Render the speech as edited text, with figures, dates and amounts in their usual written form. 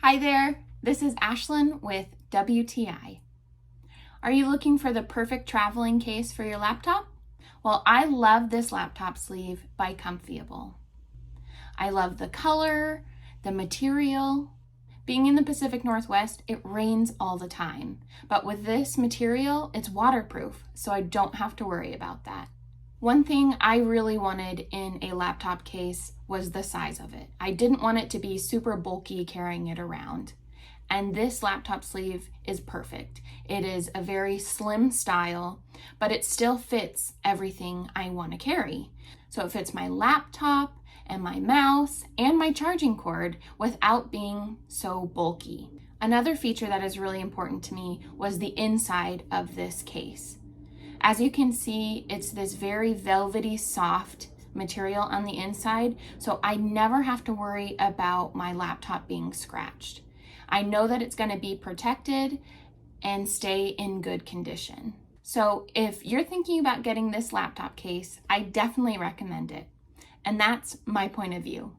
Hi there, this is Ashlyn with WTI. Are you looking for the perfect traveling case for your laptop? Well, I love this laptop sleeve by Comfyable. I love the color, the material. Being in the Pacific Northwest, it rains all the time. But with this material, it's waterproof, so I don't have to worry about that. One thing I really wanted in a laptop case was the size of it. I didn't want it to be super bulky carrying it around. And this laptop sleeve is perfect. It is a very slim style, but it still fits everything I want to carry. So it fits my laptop and my mouse and my charging cord without being so bulky. Another feature that is really important to me was the inside of this case. As you can see, it's this very velvety, soft material on the inside, so I never have to worry about my laptop being scratched. I know that it's going to be protected and stay in good condition. So if you're thinking about getting this laptop case, I definitely recommend it. And that's my point of view.